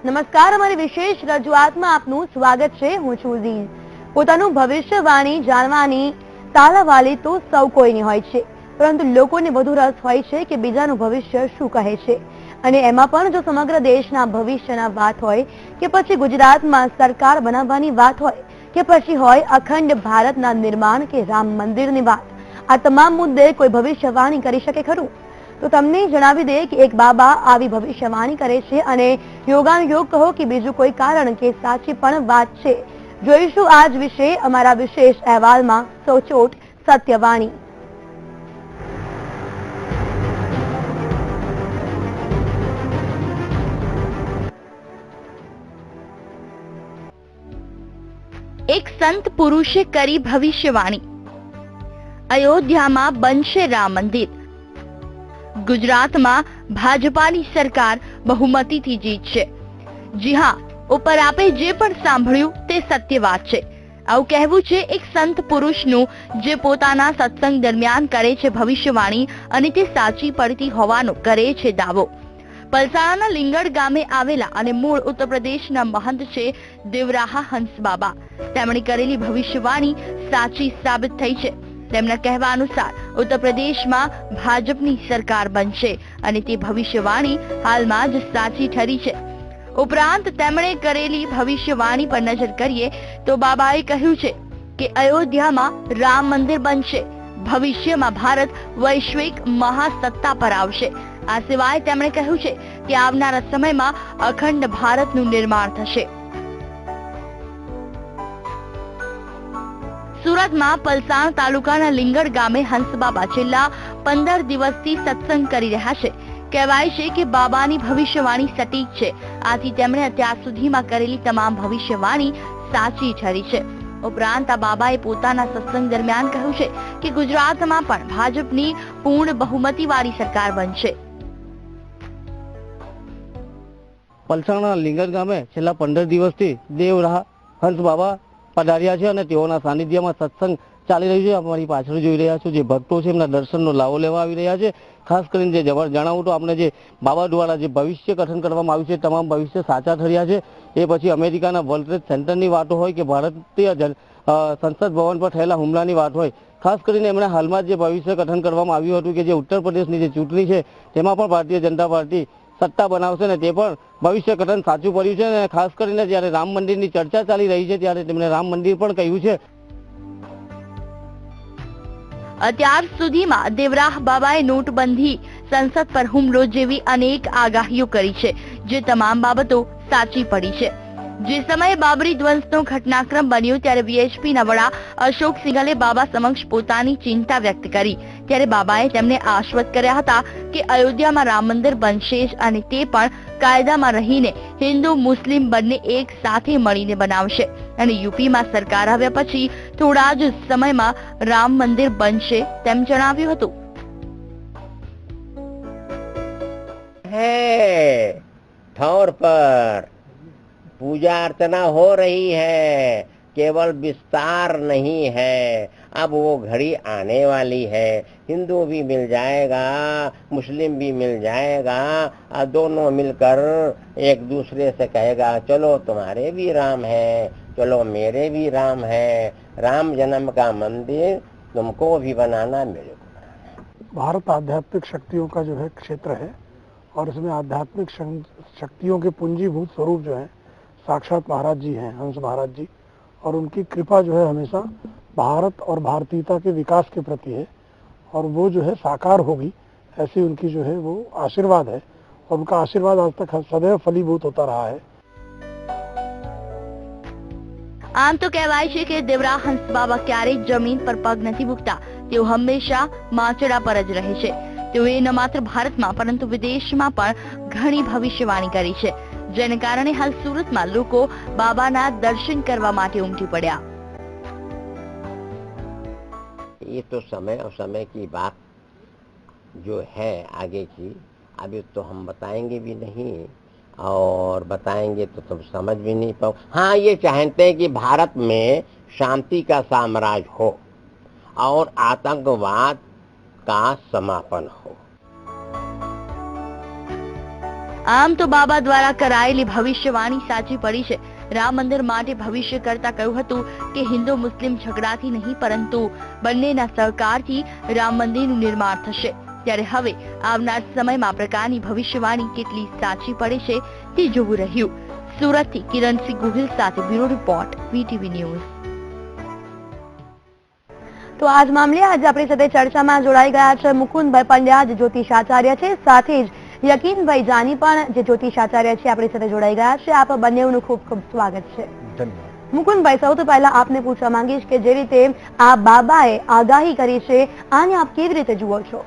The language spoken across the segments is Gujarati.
નમસ્કાર, અમારી વિશેષ રજૂઆતમાં આપનું સ્વાગત છે। હું છું ઝીલ। પોતાનું ભવિષ્યવાણી જાણવાની તાલાવાલી તો સૌ કોઈની હોય છે, પરંતુ લોકોને વધુ રસ હોય છે કે બીજાનું ભવિષ્ય શું કહે છે, અને એમાં પણ જો સમગ્ર દેશના ભવિષ્યના વાત હોય કે પછી ગુજરાતમાં સરકાર બનાવવાની વાત હોય કે પછી હોય અખંડ ભારતના નિર્માણ કે રામ મંદિરની વાત, આ તમામ મુદ્દે કોઈ ભવિષ્યવાણી કરી શકે ખરું? તો તમને જણાવી દે કે એક બાબા આવી ભવિષ્યવાણી કરે છે અને યોગાનુયોગ કહો કે બીજું કોઈ કારણ કે સાચી પણ વાત છે, જોઈશું આજ વિશે અમારા વિશેષ અહેવાલમાં સચોટ સત્યવાણી। એક સંત પુરુષે કરી ભવિષ્યવાણી, અયોધ્યામાં બનશે રામ મંદિર। ગુજરાતમાં ભાજપાની સરકાર બહુમતીથી જીતશે। જી હા, ઉપર આપે જે પણ સાંભળ્યું તે સત્ય વાત છે। આવું કહેવું છે એક સંત પુરુષનું, જે પોતાના સત્સંગ દરમિયાન કરે છે ભવિષ્યવાણી અને તે સાચી પડતી હોવાનો કરે છે દાવો। પલસાણાના લીંગડ ગામે આવેલા અને મૂળ ઉત્તર પ્રદેશના મહંત છે દેવરાહા હંસ બાબા। તેમણે કરેલી ભવિષ્યવાણી સાચી સાબિત થઈ છે। તેમના કહેવા અનુસાર ઉત્તર પ્રદેશમાં ભાજપની સરકાર બનશે અને તે ભવિષ્યવાણી હાલમાં જ સાચી ઠરી છે। ઉપરાંત તેમણે કરેલી ભવિષ્યવાણી પર નજર કરીએ તો બાબાએ કહ્યું છે કે અયોધ્યામાં રામ મંદિર બનશે, ભવિષ્યમાં ભારત વૈશ્વિક મહાસત્તા પર આવશે। આ સિવાય તેમણે કહ્યું છે કે આવનારા સમયમાં અખંડ ભારતનું નિર્માણ થશે। સુરતમાં પલસાણ તાલુકાના લીંગડ ગામે હંસબાબા છેલ્લા 15 દિવસથી સત્સંગ કરી રહ્યા છે। કહેવાય છે કે બાબાની ભવિષ્યવાણી સટીક છે, આથી તેમણે અત્યાર સુધીમાં કરેલી તમામ ભવિષ્યવાણી સાચી ઠરી છે। ઉપરાંત આ બાબાએ પોતાના સત્સંગ દરમિયાન કહ્યું છે કે ગુજરાતમાં પણ ભાજપની પૂર્ણ બહુમતીવાળી સરકાર બનશે। પલસાણના લીંગડ ગામે છેલ્લા 15 દિવસથી દેવરાહા હંસ બાબા પધાર્યા છે અને તેઓના સાનિધ્યમાં સત્સંગ ચાલી રહ્યું છે। અમારી પાછળ જોઈ રહ્યા છો જે ભક્તો છે એમના દર્શનનો લાવો લેવા આવી રહ્યા છે। ખાસ કરીને જે જણાવું તો આપણે જે બાબા દ્વારા જે ભવિષ્ય કથન કરવામાં આવ્યું છે, તમામ ભવિષ્ય સાચા ઠર્યા છે। એ પછી અમેરિકાના વર્લ્ડ ટ્રેડ સેન્ટરની વાતો હોય કે ભારતીય સંસદ ભવન પર થયેલા હુમલાની વાત હોય, ખાસ કરીને એમણે હાલમાં જે ભવિષ્ય કથન કરવામાં આવ્યું હતું કે જે ઉત્તર પ્રદેશની જે ચૂંટણી છે તેમાં પણ ભારતીય જનતા પાર્ટી સત્તા બનાવશે ને તે પણ ભવિષ્ય કથન સાચું પડ્યું છે। અને ખાસ કરીને જ્યારે રામ મંદિરની ચર્ચા ચાલી રહી છે ત્યારે તેમણે રામ મંદિર પણ કહ્યું છે। અત્યાર સુધીમાં દેવરાહ બાબાએ નોટબંધી, સંસદ પર હુમલો જેવી અનેક આગાહીઓ કરી છે, જે તમામ બાબતો સાચી પડી છે। જે સમયે બાબરી ધ્વંસનો ઘટનાક્રમ બન્યો ત્યારે વીએચપીના વડા અશોક સિંઘલે બાબા સમક્ષ પોતાની ચિંતા વ્યક્ત કરી, ત્યારે બાબાએ તેમને આશ્વસ્ત કર્યા હતા કે અયોધ્યામાં રામ મંદિર બનશે જ, અને તે પણ કાયદામાં રહીને હિન્દુ મુસ્લિમ બંને એક સાથે મળીને બનાવશે, અને યુપીમાં સરકાર આવ્યા પછી થોડા જ સમયમાં રામ મંદિર બનશે તેમ જણાવ્યું હતું। ठौर पर पूजा अर्चना हो रही है, केवल विस्तार नहीं है, अब वो घड़ी आने वाली है। हिंदू भी मिल जाएगा, मुस्लिम भी मिल जाएगा, और दोनों मिलकर एक दूसरे से कहेगा चलो तुम्हारे भी राम है, चलो मेरे भी राम है, राम जन्म का मंदिर तुमको भी बनाना, मेरे को बनाना। भारत आध्यात्मिक शक्तियों का जो है क्षेत्र है, और इसमें आध्यात्मिक शक्तियों के पूंजीभूत स्वरूप जो है साक्षात महाराज जी हैं, हंस महाराज जी, और उनकी कृपा जो है हमेशा भारत और भारतीयता के विकास के प्रति है, और वो जो है साकार होगी ऐसी उनकी जो है वो आशीर्वाद है, और उनका आशीर्वाद आज तक सदैव फलीभूत होता रहा है। આમ તો કહેવાય છે કે દેવરાહ હંસ બાબા ક્યારેય જમીન પર પગ નથી મૂકતા, તેઓ હંમેશા માચડા પર જ રહે છે। તેઓએ ન માત્ર ભારતમાં પરંતુ વિદેશમાં પણ ઘણી ભવિષ્યવાણી કરી છે, જેને કારણે હાલ સુરતમાં લોકો બાબાના દર્શન કરવા માટે ઉમટી પડ્યા। ये तो समय और समय की बात जो है आगे की, अभी तो हम बताएंगे भी नहीं, और बताएंगे तो तुम समझ भी नहीं पाओ। हाँ, ये चाहते हैं कि भारत में शांति का साम्राज्य हो और आतंकवाद का समापन हो। આમ તો બાબા દ્વારા કરાયેલી ભવિષ્યવાણી સાચી પડી છે. રામ મંદિર માટે ભવિષ્ય કરતા કહ્યું હતું કે હિન્દુ મુસ્લિમ ઝઘડાથી નહીં પરંતુ બંનેના સહકારથી રામ મંદિરનું નિર્માણ થશે. ત્યારે હવે આવનાર સમયમાં પ્રકારની ભવિષ્યવાણી કેટલી સાચી પડે છે તે જોવું રહ્યું. સુરતથી કિરણસિંહ ગોહિલ સાથે બ્યુરો રિપોર્ટ, વીટીવી ન્યૂઝ. તો આજ મામલે આજે આપણી સાથે ચર્ચામાં જોડાઈ ગયા છે મુકુંદભાઈ પંડ્યા, જે જ્યોતિષાચાર્ય છે, સાથે જ યકીનભાઈ જાની પણ જે જ્યોતિષાચાર્ય છે આપણી સાથે જોડાઈ ગયા છે. આપ બંનેનું ખૂબ ખૂબ સ્વાગત છે. મુકુંદભાઈ, સૌથી પહેલા આપને પૂછવા માંગીશ કે જે રીતે આ બાબાએ આગાહી કરી છે, આને આપ કેવી રીતે જુઓ છો?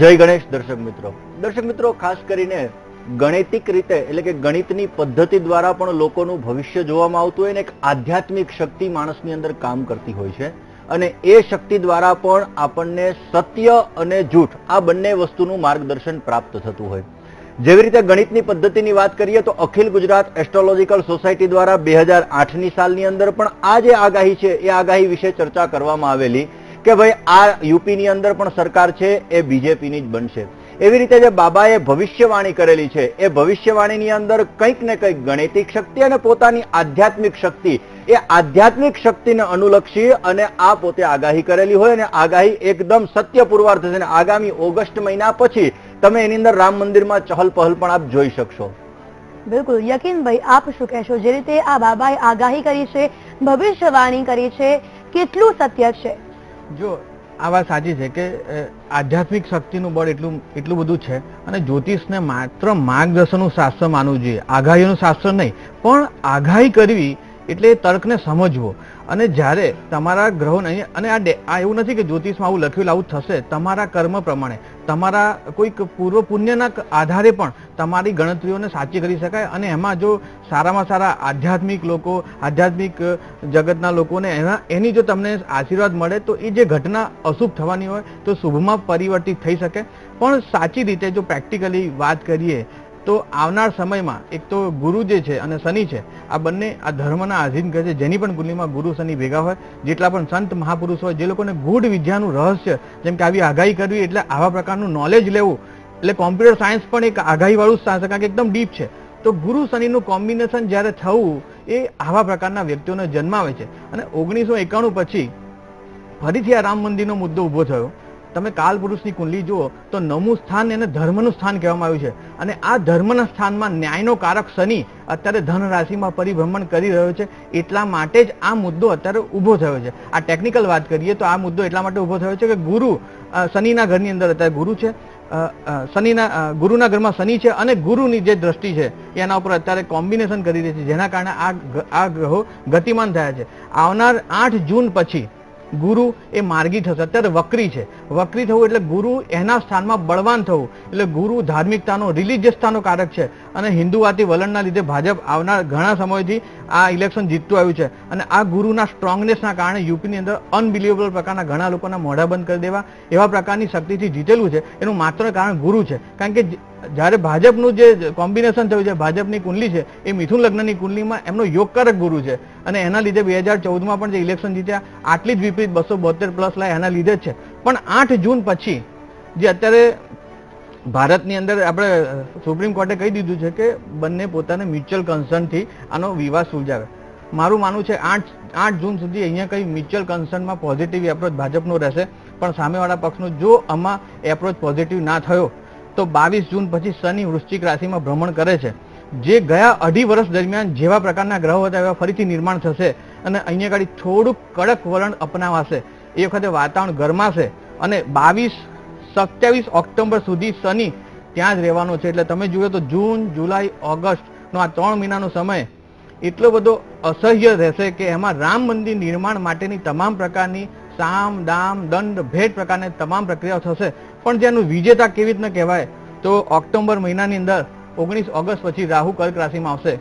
જય ગણેશ. દર્શક મિત્રો, ખાસ કરીને ગણિતિક રીતે એટલે કે ગણિતની પદ્ધતિ દ્વારા પણ લોકોનું ભવિષ્ય જોવામાં આવતું હોય ને એક આધ્યાત્મિક શક્તિ માણસની અંદર કામ કરતી હોય છે અને એ શક્તિ દ્વારા પણ આપણને સત્ય અને જૂઠ આ બંને વસ્તુનું માર્ગદર્શન પ્રાપ્ત થતું હોય. જેવી રીતે ગણિતની પદ્ધતિની વાત કરીએ તો અખિલ ગુજરાત એસ્ટ્રોલોજીકલ સોસાયટી દ્વારા 2008ની સાલની અંદર પણ આ જે આગાહી છે એ આગાહી વિશે ચર્ચા કરવામાં આવેલી કે ભાઈ આ યુપીની અંદર પણ સરકાર છે એ બીજેપીની જ બનશે. એવી રીતે જે બાબાએ ભવિષ્યવાણી કરેલી છે એ ભવિષ્યવાણીની અંદર કંઈક ને કંઈક ગણિતિક શક્તિ અને પોતાની આધ્યાત્મિક શક્તિ, એ આધ્યાત્મિક શક્તિને અનુલક્ષી અને આ પોતે આગાહી કરેલી હોય અને આગાહી એકદમ સત્ય પુરવાર થશે અને આગામી ઓગસ્ટ મહિના પછી તમે એની અંદર રામ મંદિરમાં ચહલ પહલ પણ આપ જોઈ શકશો. બિલકુલ. યકીનભાઈ, આપ શું કહેશો? જે રીતે આ બાબાએ આગાહી કરી છે, ભવિષ્યવાણી કરી છે, કેટલું સત્ય છે? જો આ વાત સાચી છે કે આધ્યાત્મિક શક્તિનું બળ એટલું બધું છે અને જ્યોતિષને માત્ર માર્ગદર્શનનું શાસ્ત્ર માનવું જોઈએ, આગાહીનું શાસ્ત્ર નહીં. પણ આગાહી કરવી એટલે તર્કને સમજવો અને જ્યારે તમારા ગ્રહો નહીં, અને આ એવું નથી કે જ્યોતિષમાં આવું લખ્યું આવું થશે, તમારા કર્મ પ્રમાણે તમારા કોઈક પૂર્વ પુણ્યના આધારે પણ તમારી ગણતરીઓને સાચી કરી શકાય. અને એમાં જો સારામાં સારા આધ્યાત્મિક લોકો, આધ્યાત્મિક જગતના લોકોને એની જો તમને આશીર્વાદ મળે તો એ જે ઘટના અશુભ થવાની હોય તો શુભમાં પરિવર્તિત થઈ શકે. પણ સાચી રીતે જો પ્રેક્ટિકલી વાત કરીએ તો આવનાર સમયમાં એક તો ગુરુ જે છે અને શનિ છે, આ બંને આ ધર્મના આધીન કહે છે. જેની પણ કુંડલીમાં ગુરુ શનિ ભેગા હોય, જેટલા પણ સંત મહાપુરુષ હોય, જે લોકોને ગૂઢ વિદ્યાનું રહસ્ય, જેમ કે આવી આગાહી કરવી એટલે આવા પ્રકારનું નોલેજ લેવું, એટલે કોમ્પ્યુટર સાયન્સ પણ એક આગાહી વાળું જ સાયન્સ, કારણ કે એકદમ ડીપ છે. તો ગુરુ શનિનું કોમ્બિનેશન જ્યારે થવું એ આવા પ્રકારના વ્યક્તિઓને જન્માવે છે. અને 1991 પછી ફરીથી આ રામ મંદિરનો મુદ્દો ઉભો થયો. તમે કાલ પુરુષની કુંડલી જુઓ તો 9મું સ્થાન એને ધર્મનું સ્થાન કહેવામાં આવ્યું છે અને આ ધર્મના સ્થાનમાં ન્યાયનો કારક શનિ અત્યારે ધન રાશિમાં પરિભ્રમણ કરી રહ્યો છે. એટલા માટે જ આ મુદ્દો અત્યારે ઉભો થયો છે. આ ટેકનિકલ વાત કરીએ તો આ મુદ્દો એટલા માટે ઉભો થયો છે કે ગુરુ શનિના ઘરની અંદર અત્યારે ગુરુ છે, ગુરુના ઘરમાં શનિ છે અને ગુરુની જે દ્રષ્ટિ છે એના ઉપર અત્યારે કોમ્બિનેશન કરી રહી છે, જેના કારણે આ ગ્રહો ગતિમાન થયા છે. આવનાર 8 જૂન પછી ગુરુ એ માર્ગી થશે. અત્યારે વક્રી છે. વક્રી થવું એટલે ગુરુ એના સ્થાનમાં બળવાન થવું, એટલે ગુરુ ધાર્મિકતાનો, રિલિજિયસતાનો કારક છે અને હિન્દુવાદી વલણના લીધે ભાજપ આવનાર ઘણા સમયથી આ ઇલેક્શન જીતતું આવ્યું છે અને આ ગુરુના સ્ટ્રોંગનેસના કારણે યુપીની અંદર અનબિલિવેબલ પ્રકારના ઘણા લોકોના મોઢા બંધ કરી દેવા એવા પ્રકારની શક્તિથી જીતેલું છે. એનું માત્ર કારણ ગુરુ છે. કારણ કે જ્યારે ભાજપનું જે કોમ્બિનેશન થયું છે, ભાજપની કુંડલી છે એ મિથુન લગ્નની કુંડલીમાં એમનો યોગકારક ગુરુ છે અને એના લીધે 2014માં પણ જે ઇલેક્શન જીત્યા આટલી જ વિપરીત 272 પ્લસ લાય એના લીધે જ છે. પણ 8 જૂન પછી જે અત્યારે ભારતની અંદર આપણે સુપ્રીમ કોર્ટે કહી દીધું છે કે બંને પોતાને મ્યુચ્યુઅલ કન્સર્નથી આનો વિવાદ સુલઝાવે. મારું માનવું છે 8 જૂન સુધી અહીંયા કંઈ મ્યુચ્યુઅલ કન્સર્નમાં પોઝિટિવ એપ્રોચ ભાજપનો રહેશે, પણ સામેવાળા પક્ષનો જો આમાં એપ્રોચ પોઝિટિવ ના થયો તો 22 જૂન પછી શનિ વૃશ્ચિક રાશિમાં ભ્રમણ કરે છે. જે ગયા 2.5 વર્ષ દરમિયાન જેવા પ્રકારના ગ્રહો હતા એવા ફરીથી નિર્માણ થશે અને અહીંયા આગળ થોડુંક કડક વલણ અપનાવાશે. એ વખતે વાતાવરણ ગરમાશે અને 27 ઓક્ટોબર સુધી શનિ ત્યાં જ રહેવાનો છે. એટલે તમે જુઓ તો જૂન, જુલાઈ, ઓગસ્ટનો આ 3 મહિનાનો સમય એટલો બધો અસહ્ય રહેશે કે એમાં રામ મંદિર નિર્માણ માટેની તમામ પ્રકારની સામ, દામ, દંડ, ભેટ પ્રકારની તમામ પ્રક્રિયાઓ થશે. પણ જેનું વિજેતા કેવી રીતના કહેવાય તો ઓક્ટોબર મહિનાની અંદર 19 ઓગસ્ટ પછી રાહુ કર્ક રાશિમાં આવશે.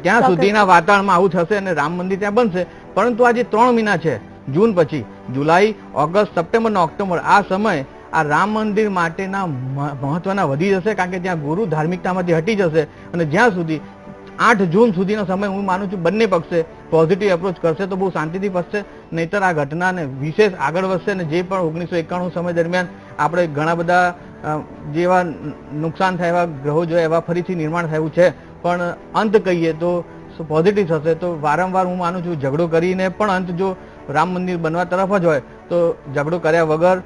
ત્યાં સુધીના વાતાવરણમાં આવું થશે અને રામ મંદિર ત્યાં બનશે. પરંતુ આ જે 3 મહિના છે, જૂન પછી જુલાઈ, ઓગસ્ટ, સપ્ટેમ્બર અને ઓક્ટોબર, આ સમય આ રામ મંદિર માટેના મહત્વના વધી જશે. કારણ કે ત્યાં ગુરુ ધાર્મિકતામાંથી હટી જશે અને જ્યાં સુધી 8 જૂન સુધીનો સમય હું માનું છું બંને પક્ષે પોઝિટિવ એપ્રોચ કરશે તો બહુ શાંતિથી પસશે. નહીતર આ ઘટનાને વિશેષ આગળ વધશે અને જે પણ 1991 સમય દરમિયાન આપણે ઘણા બધા જેવા નુકસાન થાય એવા ગ્રહો જો એવા ફરીથી નિર્માણ થયું છે, પણ અંત કહીએ તો પોઝિટિવ થશે. તો વારંવાર હું માનું છું ઝઘડો કરીને પણ અંત જો રામ મંદિર બનવા તરફ જ હોય તો ઝઘડો કર્યા વગર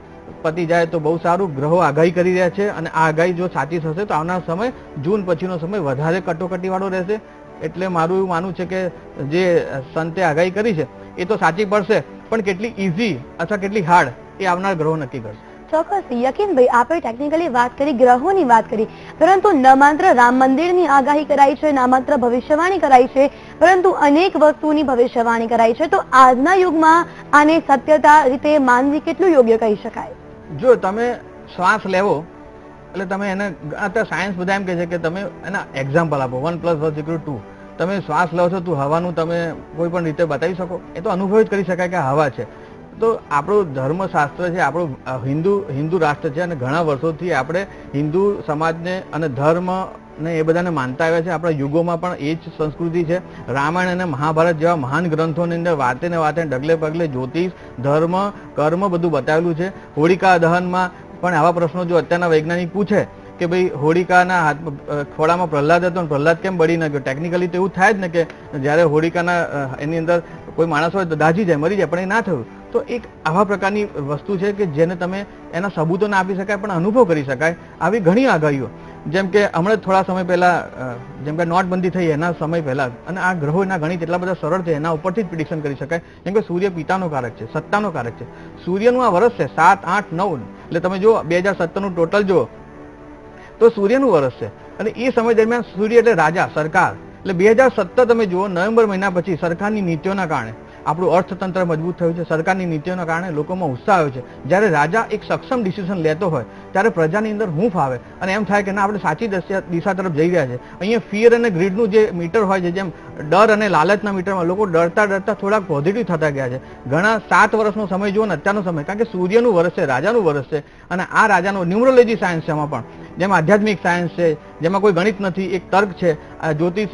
પતી જાય તો બહુ સારું. ગ્રહો આગાહી કરી રહ્યા છે અને આ આગાહી જો સાચી થશે તો આવનાર સમય જૂન પછીનો સમય વધારે કટોકટીવાળો રહેશે. એટલે મારું એવું માનવું છે કે જે સંતે આગાહી કરી છે એ તો સાચી પડશે, પણ કેટલી ઇઝી અથવા કેટલી હાર્ડ એ આવનાર ગ્રહો નક્કી કરશે. ચોક્કસ યકીનભાઈ, આપણે ટેકનિકલી વાત કરી, ગ્રહોની વાત કરી, પરંતુ ન માત્ર રામ મંદિરની આગાહી કરાઈ છે, ન માત્ર ભવિષ્યવાણી કરાઈ છે, પરંતુ અનેક વસ્તુની ભવિષ્યવાણી કરાઈ છે. તો આજના યુગમાં આને સત્યતા રીતે માનવી કેટલું યોગ્ય કહી શકાય? જો તમે શ્વાસ લેવો એટલે તમે એને અત્યારે સાયન્સ બધા એમ કહે છે કે તમે એના એક્ઝામ્પલ આપો, 1+1=2. તમે શ્વાસ લો છો તો હવાનું તમે કોઈ પણ રીતે બતાવી શકો? એ તો અનુભવ જ કરી શકાય કે હવા છે. તો આપણું ધર્મશાસ્ત્ર છે, આપણું હિન્દુ રાષ્ટ્ર છે અને ઘણા વર્ષોથી આપણે હિન્દુ સમાજને અને ધર્મ ને એ બધાને માનતા આવ્યા છે. આપણા યુગોમાં પણ એ જ સંસ્કૃતિ છે. રામાયણ અને મહાભારત જેવા મહાન ગ્રંથોની અંદર વાતે ને વાતે ડગલે પગલે જ્યોતિષ, ધર્મ, કર્મ બધું બતાવેલું છે. હોળિકા દહનમાં પણ આવા પ્રશ્નો જો અત્યારના વૈજ્ઞાનિક પૂછે કે ભાઈ હોળિકાના ખોળામાં પ્રહલાદ હતો, પ્રહલાદ કેમ બળી ન ગયો? ટેકનિકલી તો એવું થાય જ ને કે જ્યારે હોળિકાના એની અંદર કોઈ માણસ હોય તો દાઝી જાય, મરી જાય, પણ એ ના થયું. તો એક આવા પ્રકારની વસ્તુ છે કે જેને તમે એના સબૂતો ના આપી શકાય પણ અનુભવ કરી શકાય. આવી ઘણી આગાહીઓ, જેમ કે હમણાં થોડા સમય પહેલા જેમ કે નોટબંધી થઈ એના સમય પહેલા, અને આ ગ્રહો એના ગણિત એટલા બધા સરળ છે, એના ઉપરથી જ પ્રિડિક્શન કરી શકાય. જેમ કે સૂર્ય પિતાનો કારક છે, સત્તાનો કારક છે. સૂર્યનું આ વર્ષ છે 7, 8, 9, એટલે તમે જો 2017 નું ટોટલ જુઓ તો સૂર્યનું વર્ષ છે. અને એ સમય દરમિયાન સૂર્ય એટલે રાજા, સરકાર. એટલે 2017 તમે જુઓ, નવેમ્બર મહિના પછી સરકારની નીતિઓના કારણે આપણું અર્થતંત્ર મજબૂત થયું છે. સરકારની નીતિઓના કારણે લોકોમાં ઉત્સાહ આવ્યો છે. જ્યારે રાજા એક સક્ષમ ડિસિઝન લેતો હોય ત્યારે પ્રજાની અંદર હૂંફ આવે અને એમ થાય કે ના, આપણે સાચી દિશા તરફ જઈ રહ્યા છે. અહીંયા ફિયર અને ગ્રીડનું જે મીટર હોય છે, જેમ ડર અને લાલચના મીટરમાં લોકો ડરતા ડરતા થોડાક પોઝિટિવ થતા ગયા છે. ઘણા 7 વર્ષનો સમય જુઓ ને અત્યારનો સમય, કારણ કે સૂર્યનું વર્ષ છે, રાજાનું વર્ષ છે. અને આ રાજાનો ન્યુમરોલોજી સાયન્સ છે, એમાં પણ જેમ આધ્યાત્મિક સાયન્સ છે, જેમાં કોઈ ગણિત નથી, એક તર્ક છે, જ્યોતિષ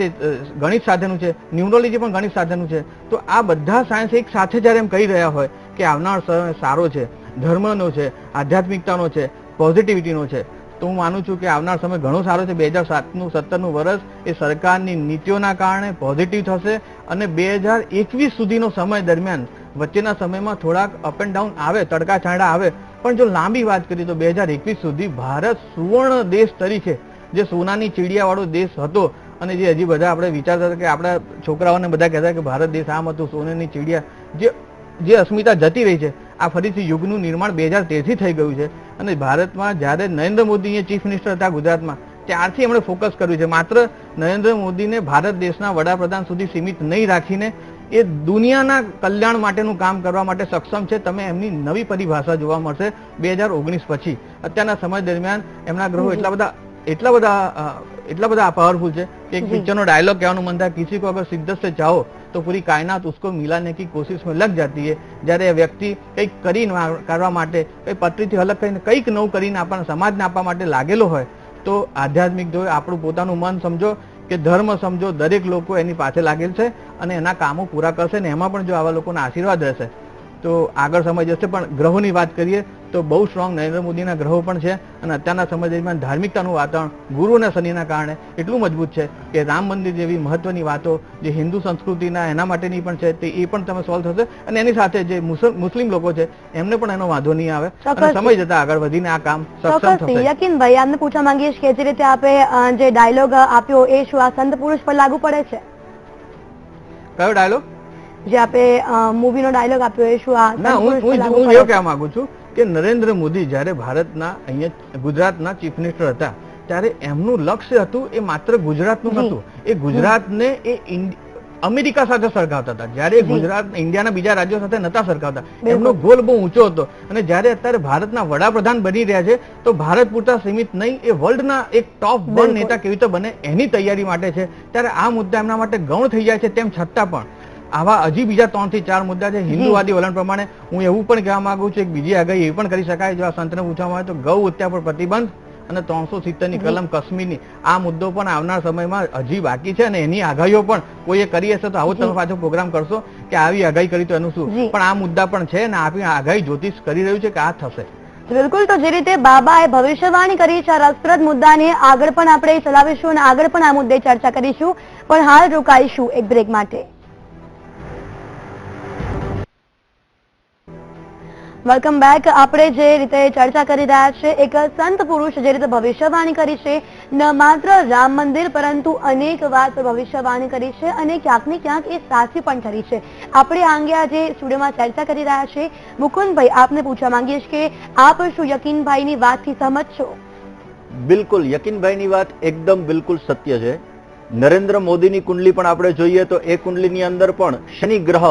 ગણિત સાથેનું છે, ન્યુમરોલોજી પણ ગણિત સાથેનું છે. તો આ બધા સાયન્સ એક સાથે જ્યારે એમ કહી રહ્યા હોય કે આવનાર સમય સારો છે, ધર્મનો છે, આધ્યાત્મિકતાનો છે, પોઝિટિવિટીનો છે, તો હું માનું છું કે આવનાર સમય ઘણો સારો છે. 2017નું વર્ષ એ સરકારની નીતિઓના કારણે પોઝિટિવ થશે અને 2021 સુધીનો સમય દરમિયાન વચ્ચેના સમયમાં થોડાક અપ એન્ડ ડાઉન આવે, તડકા છાંયડા આવે, પણ જો લાંબી વાત કરીએ તો 2021 સુધી ભારત સુવર્ણ દેશ તરીકે, જે સોનાની ચીડિયાવાળો દેશ હતો અને જે હજી બધા આપણે વિચારતા હતા કે આપણા છોકરાઓને બધા કહેતા કે ભારત દેશ આમ હતું, સોનાની ચીડિયા, જે અસ્મિતા જતી રહી છે, આ ફરીથી યુગનું નિર્માણ 2013થી થઈ ગયું છે. અને ભારતમાં જ્યારે નરેન્દ્ર મોદી ચીફ મિનિસ્ટર હતા ગુજરાતમાં, ત્યારથી એમણે ફોકસ કર્યું છે. માત્ર નરેન્દ્ર મોદીને ભારત દેશના વડાપ્રધાન સુધી સીમિત નહીં રાખીને એ દુનિયાના કલ્યાણ માટેનું કામ કરવા માટે સક્ષમ છે. તમે એમની નવી પરિભાષા જોવા મળશે 2019 પછી. અત્યારના સમય દરમિયાન એમના ગ્રહો એટલા બધા પાવરફુલ છે કે એક પિક્ચરનો ડાયલોગ કહેવાનું મન થાય, કિસી કો અગર સિદ્ધત સે ચાહો તો પૂરી કાયનાત ઉસકો મિલાને કી કોશિશ में लग जाती है. જ્યારે વ્યક્તિ કંઈક કરીને કરવા માટે, કંઈ પટરીથી અલગ કરીને કંઈક નવું કરીને આપણા સમાજને આપવા માટે લાગેલો હોય તો આધ્યાત્મિક જો આપણું પોતાનું મન સમજો કે ધર્મ સમજો, દરેક લોકો એની પાછળ લાગેલ છે અને એના કામો પૂરા કરશે. ને એમાં પણ જો આવા લોકોના આશીર્વાદ રહેશે તો આગળ સમય જશે. પણ ગ્રહોની વાત કરીએ તો બહુ સ્ટ્રોંગ નરેન્દ્ર મોદીના ગ્રહો પણ છે. અને અત્યારના સમય દરમિયાન ધાર્મિકતાનું વાતાવરણ ગુરુ અને શનિના કારણે એટલું મજબૂત છે કે રામ મંદિર જેવી મહત્વની વાતો જે હિન્દુ સંસ્કૃતિના એના માટેની પણ છે, તે એ પણ તમે સોલ્વ થશે. અને એની સાથે જે મુસ્લિમ લોકો છે એમને પણ એનો વાંધો નહીં આવે અને સમય જતા આગળ વધીને આ કામ સક્ષમ થશે. યકીનભાઈ, આપને પૂછવા માંગીએ કે જે રીતે આપે જે ડાયલોગ આપ્યો એ શું આ સંત પુરુષ પર લાગુ પડે છે? કયો ડાયલોગ? જે આપે મૂવીનો ડાયલોગ આપ્યો એ શું આ? ના, હું એવું કહેવા માંગુ છું કે નરેન્દ્ર મોદી જ્યારે ભારતના અહીંયા ગુજરાતના ચીફ મિનિસ્ટર હતા ત્યારે એમનું લક્ષ્ય હતું એ માત્ર ગુજરાતનું નહોતું, એ ગુજરાતને એ અમેરિકા સાથે સરખાવતા હતા. જ્યારે ગુજરાત ઇન્ડિયાના બીજા રાજ્યો સાથે નતા સરખાવતા. એમનો ગોલ બહુ ઊંચો હતો. અને જ્યારે અત્યારે ભારતના વડાપ્રધાન બની રહ્યા છે તો ભારત પૂરતા સીમિત નહીં, એ વર્લ્ડના એક ટોપ 1 નેતા કેવી રીતે બને એની તૈયારી માટે છે. ત્યારે આ મુદ્દા એમના માટે ગૌણ થઈ જાય છે. તેમ છતાં પણ આવા હજી બીજા 3 થી 4 મુદ્દા છે. હિન્દુવાદી વલણ પ્રમાણે હું એવું પણ કહેવા માંગુ છું, એક બીજી આગાહી એ પણ કરી શકાય. જો આ સંતને પૂછવામાં આવે તો ગૌ હત્યા પર પ્રતિબંધ અને 370ની કલમ કાશ્મીરની, આ મુદ્દો પણ આવનાર સમયમાં હજી બાકી છે. અને એની આગાહીઓ પણ કોઈએ કરી હશે તો આવો તમે પાછો પ્રોગ્રામ કરશો કે આવી આગાહી કરી તો એનું શું. પણ આ મુદ્દા પણ છે અને આપણી આગાહી જ્યોતિષ કરી રહ્યું છે કે આ થશે. બિલકુલ, તો જે રીતે બાબાએ ભવિષ્યવાણી કરી છે, આ રસપ્રદ મુદ્દાને આગળ પણ આપણે ચલાવીશું અને આગળ પણ આ મુદ્દે ચર્ચા કરીશું, પણ હાલ રોકાઈશું એક બ્રેક માટે. Welcome back. આપણે જે રીતે ચર્ચા કરી રહ્યા છે, એક સંત પુરુષ જે રીતે ભવિષ્યવાણી કરી છે, ન માત્ર રામ મંદિર પરંતુ અનેક વાત ભવિષ્યવાણી કરી છે અને ક્યાંક ને ક્યાંક એ સાચી પણ કરી છે. આપણે આ અંગે આજે સ્ટુડિયોમાં ચર્ચા કરી રહ્યા છે. મુકુંદભાઈ, આપને પૂછવા માંગીએ છીએ કે આપ શું યકીનભાઈની વાતથી સહમત છો? બિલકુલ, યકીનભાઈની વાત એકદમ બિલકુલ સત્ય છે. નરેન્દ્ર મોદીની કુંડલી પણ આપણે જોઈએ તો એ કુંડલીની અંદર પણ શનિ ગ્રહ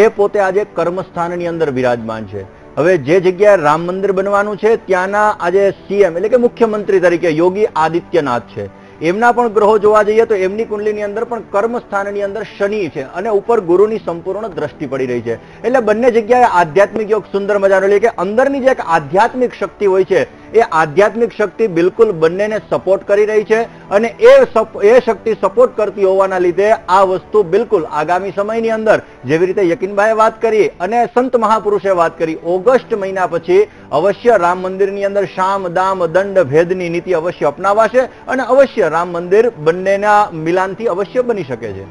એ પોતે આજે કર્મસ્થાનની અંદર વિરાજમાન છે. હવે જે જગ્યાએ રામ મંદિર બનવાનું છે ત્યાંના આજે સીએમ એટલે કે મુખ્યમંત્રી તરીકે યોગી આદિત્યનાથ છે. એમના પણ ગ્રહો જોવા જઈએ તો એમની કુંડલીની અંદર પણ કર્મસ્થાનની અંદર શનિ છે અને ઉપર ગુરુની સંપૂર્ણ દ્રષ્ટિ પડી રહી છે. એટલે બંને જગ્યાએ આધ્યાત્મિક યોગ સુંદર મજાનો એટલે કે અંદરની જે એક આધ્યાત્મિક શક્તિ હોય છે એ આધ્યાત્મિક શક્તિ બિલકુલ બંનેને સપોર્ટ કરી રહી છે અને એ શક્તિ સપોર્ટ કરતી હોવાના લીધે આ વસ્તુ બિલકુલ આગામી સમયની અંદર જેવી રીતે યકીનભાઈએ વાત કરી અને સંત મહાપુરુષે વાત કરી, ઓગસ્ટ મહિના પછી અવશ્ય રામ મંદિરની અંદર શામ દામ દંડ ભેદની નીતિ અવશ્ય અપનાવાશે અને અવશ્ય રામ મંદિર બંનેના મિલાનથી અવશ્ય બની શકે છે.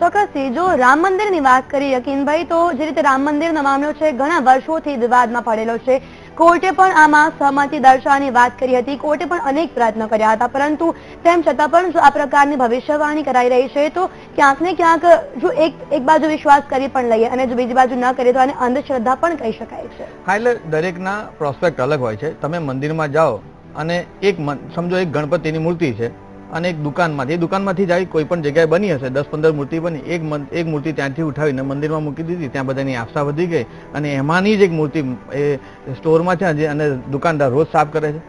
ચોક્કસથી. જો રામ મંદિરની વાત કરી યકીનભાઈ, તો જે રીતે રામ મંદિરનો મામલો છે ઘણા વર્ષોથી વિવાદમાં પડેલો છે. કોર્ટે પણ આમાં સહમતિ દર્શાવવાની વાત કરી હતી. કોર્ટે પણ અનેક પ્રયત્નો કર્યા હતા, પરંતુ તેમ છતાં પણ જો આ પ્રકારની ભવિષ્યવાણી કરાઈ રહી છે તો ક્યાંક ને ક્યાંક જો એક બાજુ વિશ્વાસ કરી પણ લઈએ અને જો બીજી બાજુ ન કરીએ તો આને અંધશ્રદ્ધા પણ કહી શકાય છે. હા, એટલે દરેકના પ્રોસ્પેક્ટ અલગ હોય છે. તમે મંદિરમાં જાઓ અને સમજો એક ગણપતિની મૂર્તિ છે અને એક દુકાનમાંથી જ કોઈ પણ જગ્યાએ બની હશે, 10-15 મૂર્તિ બની, એક મૂર્તિ ત્યાંથી ઉઠાવીને મંદિરમાં મૂકી દીધી, ત્યાં બધાની આસ્થા વધી ગઈ અને એમાંની જ એક મૂર્તિ એ સ્ટોરમાં છે અને દુકાનદાર રોજ સાફ કરે છે.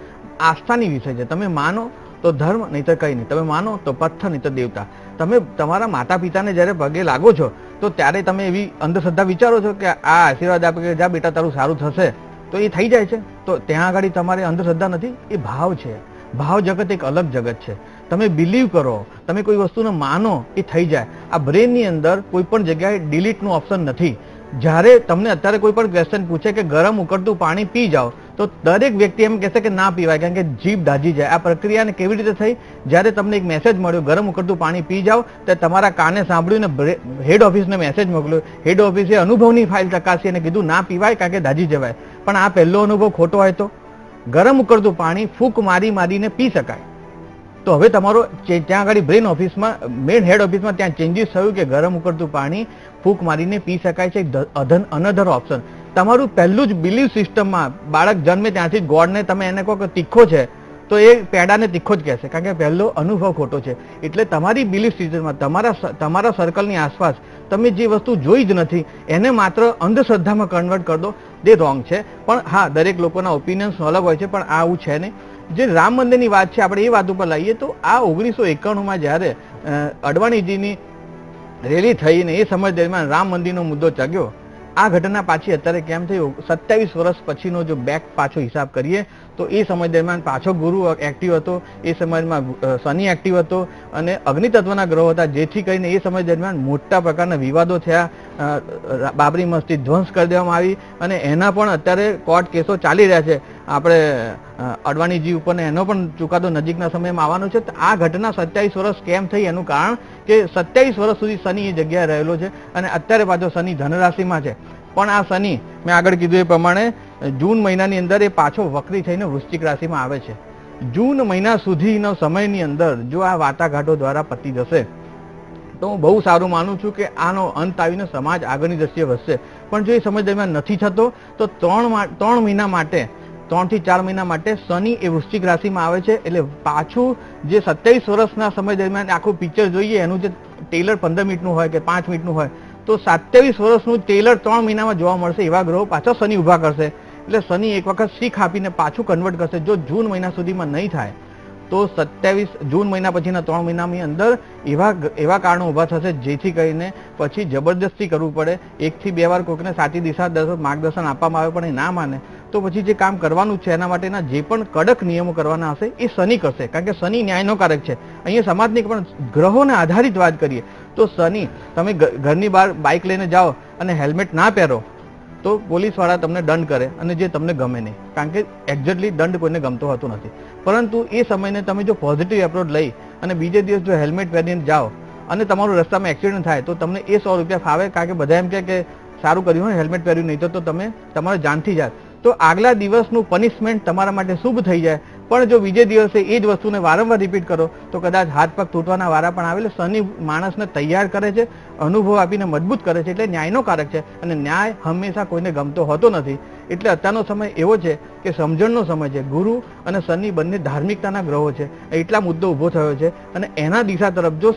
આસ્થાની વિષય છે. તમે માનો તો ધર્મ, નહીં તો કંઈ નહીં. તમે માનો તો પથ્થર, નહીં તો દેવતા. તમે તમારા માતા પિતાને જ્યારે પગે લાગો છો તો ત્યારે તમે એવી અંધશ્રદ્ધા વિચારો છો કે આ આશીર્વાદ આપે કે જા બેટા તારું સારું થશે, તો એ થઈ જાય છે. તો ત્યાં આગળ તમારે અંધશ્રદ્ધા નથી, એ ભાવ છે. ભાવ જગત એક અલગ જગત છે. તમે બિલીવ કરો, તમે કોઈ વસ્તુને માનો, એ થઈ જાય. આ બ્રેનની અંદર કોઈ પણ જગ્યાએ ડિલીટનું ઓપ્શન નથી. જ્યારે તમને અત્યારે કોઈ પણ ક્વેશ્ચન પૂછે કે ગરમ ઉકળતું પાણી પી જાઓ, તો દરેક વ્યક્તિ એમ કહેશે કે ના પીવાય, કારણ કે જીભ દાઝી જાય. આ પ્રક્રિયાને કેવી રીતે થઈ? જ્યારે તમને એક મેસેજ મળ્યો ગરમ ઉકળતું પાણી પી જાઓ, તો તમારા કાને સાંભળ્યું ને હેડ ઓફિસને મેસેજ મોકલ્યો. હેડ ઓફિસે અનુભવની ફાઇલ ચકાસી અને કીધું ના પીવાય કારણ કે દાઝી જવાય. પણ આ પહેલો અનુભવ ખોટો હોય તો ગરમ ઉકળતું પાણી ફૂંક મારીને પી શકાય. તો હવે તમારો ત્યાં આગળ બ્રેન ઓફિસમાં, મેઇન હેડ ઓફિસમાં ત્યાં ચેન્જીસ થયું કે ગરમ ઉકળતું પાણી ફૂંક મારીને પી શકાય છે. Another option. તમારું પહેલું જ બિલીવ સિસ્ટમમાં બાળક જન્મે ત્યાંથી ગોડને તમે એને કહો કે તીખો છે તો એ પેડાને તીખો જ કહેશે, કારણ કે પહેલો અનુભવ ખોટો છે. એટલે તમારી બિલીવ સિસ્ટમમાં તમારા સર્કલની આસપાસ તમે જે વસ્તુ જોઈ જ નથી એને માત્ર અંધશ્રદ્ધામાં કન્વર્ટ કરી દો, તે રોંગ છે. પણ હા, દરેક લોકોના ઓપિનિયન્સ અલગ હોય છે, પણ આ આવું છે નહીં. જે રામ મંદિરની વાત છે, આપણે એ વાત ઉપર લાવીએ તો આ 1991માં જ્યારે અડવાણીજીની રેલી થઈને એ સમય દરમિયાન રામ મંદિરનો મુદ્દો ચગ્યો. આ ઘટના પાછી અત્યારે કેમ થઈ? 27 વર્ષ પછીનો જો બેક પાછો હિસાબ કરીએ તો એ સમય દરમિયાન પાછો ગુરુ એક્ટિવ હતો, એ સમયમાં શનિ એક્ટિવ હતો અને અગ્નિતત્વના ગ્રહો હતા, જેથી કરીને એ સમય દરમિયાન મોટા પ્રકારના વિવાદો થયા. બાબરી મસ્જિદ ધ્વંસ કરી દેવામાં આવી અને એના પણ અત્યારે કોર્ટ કેસો ચાલી રહ્યા છે. આપણે અડવાણીજી ઉપર એનો પણ ચુકાદો નજીકના સમયમાં આવવાનો છે. આ ઘટના 27 વર્ષ કેમ થઈ એનું કારણ કે 27 વર્ષ સુધી શનિ એ જગ્યાએ રહેલો છે અને અત્યારે પાછો શનિ ધનરાશિમાં છે. પણ આ શનિ મેં આગળ કીધું એ પ્રમાણે જૂન મહિનાની અંદર એ પાછો વક્રી થઈને વૃશ્ચિક રાશિમાં આવે છે. જૂન મહિના સુધીનો સમયની અંદર જો આ વાટાઘાટો દ્વારા પતી જશે તો હું બહુ સારું માનું છું કે આનો અંત આવીને સમાજ આગળની દ્રષ્ટિએ વધશે. પણ જો એ સમય દરમિયાન નથી થતો તો 3 મહિના માટે 3 થી 4 મહિના માટે શનિ એ વૃશ્ચિક રાશિમાં આવે છે. એટલે પાછું જે 27 વર્ષના સમય દરમિયાન આખું પિક્ચર જોઈએ એનું જે ટેલર 15 મિનિટનું હોય કે 5 મિનિટનું હોય તો 27 વર્ષનું ટેલર 3 મહિનામાં જોવા મળશે. એવા ગ્રહો પાછો શનિ ઉભા કરશે. એટલે શનિ એક વખત શીખ આપીને પાછું કન્વર્ટ કરશે. જો જૂન મહિના સુધીમાં નહીં થાય તો 27 જૂન મહિના પછીના 3 મહિનાની અંદર એવા કારણો ઊભા થશે જેથી કરીને પછી જબરદસ્તી કરવું પડે. 1 થી 2 વાર કોઈકને સાચી દિશા માર્ગદર્શન આપવામાં આવે પણ એ ના માને તો પછી જે કામ કરવાનું છે એના માટેના જે પણ કડક નિયમો કરવાના હશે એ શનિ કરશે, કારણ કે શનિ ન્યાયનો કારક છે. અહીંયા સમાજની પણ ગ્રહોને આધારિત વાત કરીએ તો શનિ, તમે ઘરની બહાર બાઇક લઈને જાઓ અને હેલ્મેટ ના પહેરો તો પોલીસવાળા તમને દંડ કરે અને જે તમને ગમે નહીં, કારણ કે એક્ઝેક્ટલી દંડ કોઈને ગમતો હોતો નથી. પરંતુ એ સમયને તમે જો પોઝિટિવ એપ્રોચ લઈ અને બીજે દિવસ જો હેલ્મેટ પહેરીને જાઓ અને તમારું રસ્તામાં એક્સિડન્ટ થાય તો તમને એ 100 રૂપિયા ફાવે, કારણ કે બધા એમ કે સારું કર્યું હોય હેલ્મેટ પહેર્યું નહીં તો તમે તમારા જાનથી જાય, તો આગલા દિવસનું પનિશમેન્ટ તમારા માટે શુભ થઈ જાય. પણ જો બીજે દિવસે એ જ વસ્તુને વારંવાર રિપીટ કરો તો કદાચ હાથ પગ તૂટવાના વારા પણ આવે. શનિ માણસને તૈયાર કરે છે, અનુભવ આપીને મજબૂત કરે છે, એટલે ન્યાયનો કારક છે અને ન્યાય હંમેશા કોઈને ગમતો હોતો નથી. એટલે અત્યારનો સમય એવો છે કે સમજણનો સમય છે. ગુરુ અને શનિ બંને ધાર્મિકતાના ગ્રહો છે, એટલા મુદ્દો ઊભો થયો છે અને એના દિશા તરફ જો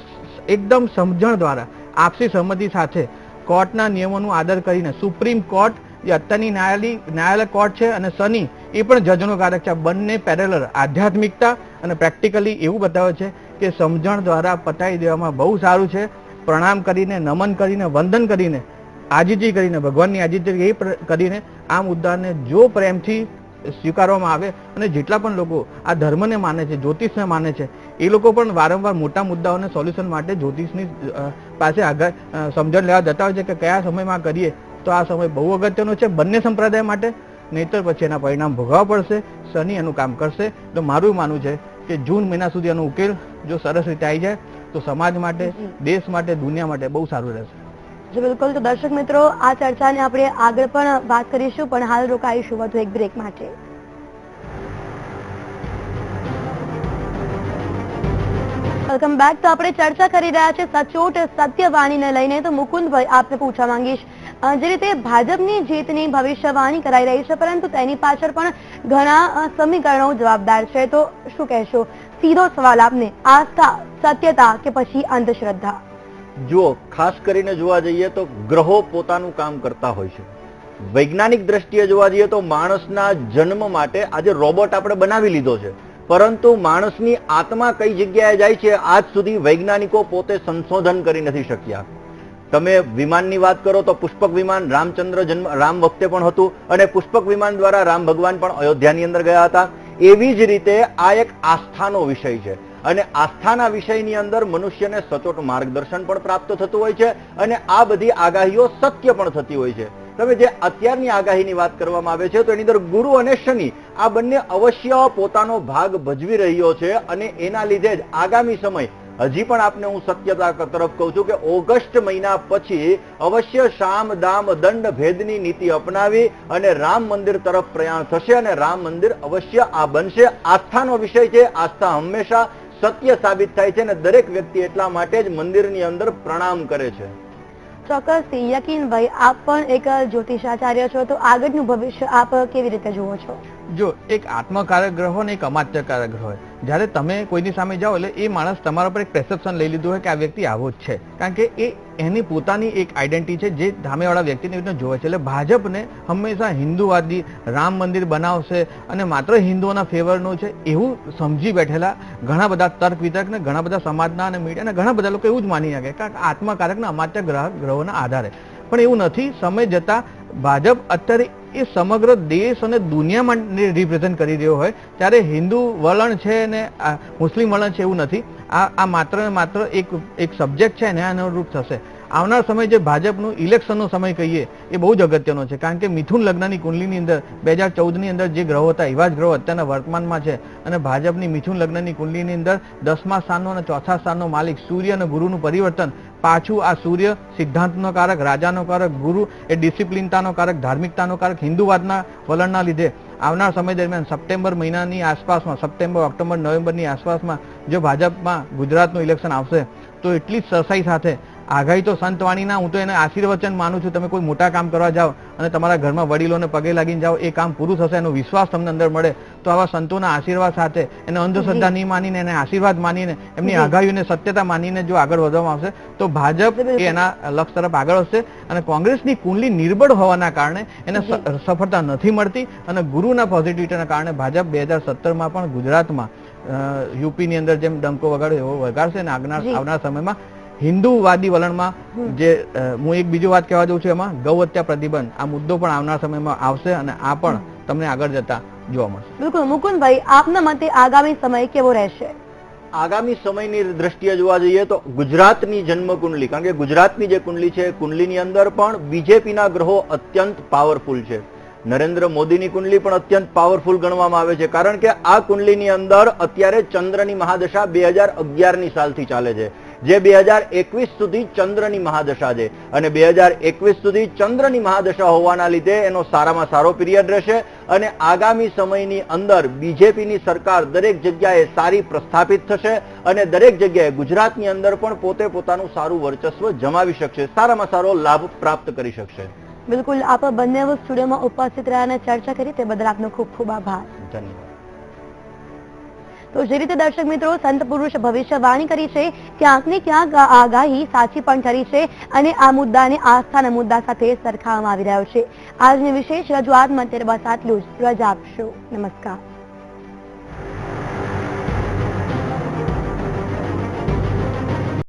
એકદમ સમજણ દ્વારા આપસી સહમતિ સાથે કોર્ટના નિયમોનું આદર કરીને સુપ્રીમ કોર્ટ જે અત્યારની ન્યાયાલય કોર્ટ છે અને શનિ એ પણ જજનો કારક છે. બંને પેરેલલ આધ્યાત્મિકતા અને પ્રેક્ટિકલી એવું બતાવે છે કે સમજણ દ્વારા પતાવી દેવામાં બહુ સારું છે. પ્રણામ કરીને, નમન કરીને, વંદન કરીને, આજીજી કરીને, ભગવાનની આજીજી કરીને આ મુદ્દાને જો પ્રેમથી સ્વીકારવામાં આવે અને જેટલા પણ લોકો આ ધર્મને માને છે, જ્યોતિષને માને છે, એ લોકો પણ વારંવાર મોટા મુદ્દાઓને સોલ્યુશન માટે જ્યોતિષની પાસે આગળ સમજણ લેવા જતા હોય છે કે કયા સમયમાં કરીએ તો આ સમય બહુ અગત્યનો છે બંને સંપ્રદાય માટે, નહીતર પછી એના પરિણામ ભોગવવા પડશે. શનિ એનું કામ કરશે. તો મારું માનવું છે કે જૂન મહિના સુધી એનો ઉકેલ જો સરસ રીતે આવી જાય તો સમાજ માટે, દેશ માટે, દુનિયા માટે બહુ સારું રહેશે. જી બિલકુલ. તો દર્શક મિત્રો, આ ચર્ચાને આપણે આગળ પણ વાત કરીશું, પણ હાલ રોકાઈશું વધુ એક બ્રેક માટે. Welcome back. તો આપણે ચર્ચા કરી રહ્યા છે સચોટ સત્યવાણીને લઈને. તો મુકુંદભાઈ, આપને પૂછવા માંગીશ, જે રીતે ભાજપની જીતની ભવિષ્યવાણી કરાઈ રહી છે, પરંતુ તેની પાછળ પણ ઘણા સમીકરણો જવાબદાર છે, તો શું કહેશો? સીધો સવાલ આપને, આસ્થા, સત્યતા કે પછી અંધશ્રદ્ધા? જો ખાસ કરીને જોવા જઈએ તો ગ્રહો પોતાનું કામ કરતા હોય છે. વૈજ્ઞાનિક દ્રષ્ટિએ જોવા જઈએ તો માણસના જન્મ માટે આજે રોબોટ આપણે બનાવી લીધો છે, પરંતુ માણસની આત્મા કઈ જગ્યાએ જાય છે આજ સુધી વૈજ્ઞાનિકો પોતે સંશોધન કરી નથી શક્યા. તમે વિમાનની વાત કરો તો પુષ્પક વિમાન રામ વખતે પણ હતું અને પુષ્પક વિમાન દ્વારા રામ ભગવાન પણ અયોધ્યાની અંદર ગયા હતા. એવી જ રીતે આ એક આસ્થાનો વિષય છે અને આસ્થાના વિષયની અંદર મનુષ્યને સચોટ માર્ગદર્શન પણ પ્રાપ્ત થતું હોય છે અને આ બધી આગાહીઓ સત્ય પણ થતી હોય છે. તમે જે અત્યારની આગાહીની વાત કરવામાં આવે છે તો એની અંદર ગુરુ અને શનિ આ બંને અવશ્ય પોતાનો ભાગ ભજવી રહ્યો છે અને એના લીધે જ આગામી સમય, હજી પણ આપને હું સત્યતા તરફ કહું છું કે ઓગસ્ટ મહિના પછી અવશ્ય શામ દામ દંડ ભેદની નીતિ અપનાવી અને રામ મંદિર તરફ પ્રયાણ થશે અને રામ મંદિર અવશ્ય આ બનશે. આસ્થાનો વિષય છે. આસ્થા હંમેશા સત્ય સાબિત થાય છે અને દરેક વ્યક્તિ એટલા માટે જ મંદિરની અંદર પ્રણામ કરે છે. ચોક્કસથી. યકીનભાઈ, આપ પણ એક જ્યોતિષાચાર્ય છો, તો આગળનું ભવિષ્ય આપ કેવી રીતે જુઓ છો? જો એક આત્મકારક ગ્રહ હોય ને એક અમાત્યકારક ગ્રહ હોય, જ્યારે તમે કોઈની સામે જાઓ એટલે એ માણસ તમારા પર એક perception લઈ લીધું હોય કે આ વ્યક્તિ આવો જ છે, કારણ કે એ એની પોતાની એક આઈડેન્ટિટી છે જે સામેવાળા વ્યક્તિને રીતના જોવે છે. એટલે ભાજપને હંમેશા હિન્દુવાદી, રામ મંદિર બનાવશે અને માત્ર હિન્દુઓના ફેવરનું છે એવું સમજી બેઠેલા ઘણા બધા તર્ક વિતર્ક ને ઘણા બધા સમાજના અને મીડિયાના ઘણા બધા લોકો એવું જ માની શકે કારણ કે આત્મકારકના અમાત્ય ગ્રહોના આધારે. પણ એવું નથી. સમય જતા ભાજપ અત્યારે એ સમગ્ર દેશ અને દુનિયામાં રિપ્રેઝન્ટ કરી રહ્યો હોય ત્યારે હિન્દુ વલણ છે ને મુસ્લિમ વલણ છે એવું નથી. આ માત્ર ને માત્ર એક સબ્જેક્ટ છે ને અનુરૂપ થશે. આવનાર સમય જે ભાજપનું ઇલેક્શનનો સમય કહીએ એ બહુ જ અગત્યનો છે, કારણ કે મિથુન લગ્નની કુંડલીની અંદર 2014ની અંદર જે ગ્રહો હતા એવા જ ગ્રહો અત્યારના વર્તમાનમાં છે અને ભાજપની મિથુન લગ્નની કુંડલીની અંદર 10મા સ્થાનનો અને 4થા સ્થાનનો માલિક સૂર્ય અને ગુરુનું પરિવર્તન. પાછું આ સૂર્ય સિદ્ધાંતનો કારક, રાજાનો કારક, ગુરુ એ ડિસિપ્લિનતાનો કારક, ધાર્મિકતાનો કારક, હિન્દુવાદના વલણના લીધે આવનાર સમય દરમિયાન સપ્ટેમ્બર મહિનાની આસપાસમાં, સપ્ટેમ્બર, ઓક્ટોબર, નવેમ્બરની આસપાસમાં જો ભાજપમાં ગુજરાતનું ઇલેક્શન આવશે તો એટલી સરસાઈ સાથે આગાહી તો સંતવાણીના, હું તો એને આશીર્વચન માનું છું. તમે કોઈ મોટા કામ કરવા જાઓ અને તમારા ઘરમાં વડીલોને પગે લાગીને જાઓ, એ કામ પૂરું થશે એનો વિશ્વાસ તમને અંદર મળે. તો આવા સંતોના આશીર્વાદ સાથે એને અંધશ્રદ્ધા નહીં માનીને, એને આશીર્વાદ માનીને, એમની આગાહીઓને સત્યતા માનીને જો આગળ વધવામાં આવશે તો ભાજપ એ એના લક્ષ્ય તરફ આગળ વધશે. અને કોંગ્રેસની કુંડલી નિર્બળ હોવાના કારણે એને સફળતા નથી મળતી અને ગુરુના પોઝિટિવિટીના કારણે ભાજપ 2017માં પણ ગુજરાતમાં યુપીની અંદર જેમ ડંકો વગાડ્યો એવો વગાડશે અને આવનાર સમયમાં હિન્દુવાદી વલણમાં જે હું એક બીજી વાત કહેવા જઉં છું એમાં ગૌ હત્યા પ્રતિબંધ આ મુદ્દો પણ આવનાર સમયમાં આવશે અને આ પણ તમને આગળ જતા જોવા મળશે. બિલકુલ. મુકુંદભાઈ, આપના મતે આગામી સમય કેવો રહેશે? આગામી સમયની દ્રષ્ટિએ જોવા જઈએ તો ગુજરાતની જન્મ કુંડલી, કારણ કે ગુજરાતની જે કુંડલી છે કુંડલીની અંદર પણ બીજેપીના ગ્રહો અત્યંત પાવરફુલ છે. નરેન્દ્ર મોદીની કુંડલી પણ અત્યંત પાવરફુલ ગણવામાં આવે છે, કારણ કે આ કુંડલીની અંદર અત્યારે ચંદ્રની મહાદશા 2011ની સાલથી ચાલે છે, જે 2021 સુધી ચંદ્રની મહાદશા છે. અને 2021 સુધી ચંદ્રની મહાદશા હોવાના લીધે એનો સારામાં સારો પીરિયડ રહેશે અને આગામી સમયની અંદર બીજેપીની સરકાર દરેક જગ્યાએ સારી પ્રસ્થાપિત થશે અને દરેક જગ્યાએ ગુજરાતની અંદર પણ પોતે પોતાનું સારું વર્ચસ્વ જમાવી શકશે, સારામાં સારો લાભ પ્રાપ્ત કરી શકશે. બિલકુલ, આપ બંને સ્ટુડિયોમાં ઉપસ્થિત રહ્યા અને ચર્ચા કરી તે બદલ આપનો ખૂબ ખૂબ આભાર. ધન્યવાદ. તો જે રીતે દર્શક મિત્રો સંત પુરુષ ભવિષ્યવાણી કરી છે, ક્યાંક ને ક્યાંક આગાહી સાચી પણ ઠરી છે અને આ મુદ્દાને આસ્થાના મુદ્દા સાથે સરખાવવામાં આવી રહ્યો છે. આજની વિશેષ રજૂઆતમાં અત્યારે બસ આટલું જ. રજા આપશો. નમસ્કાર.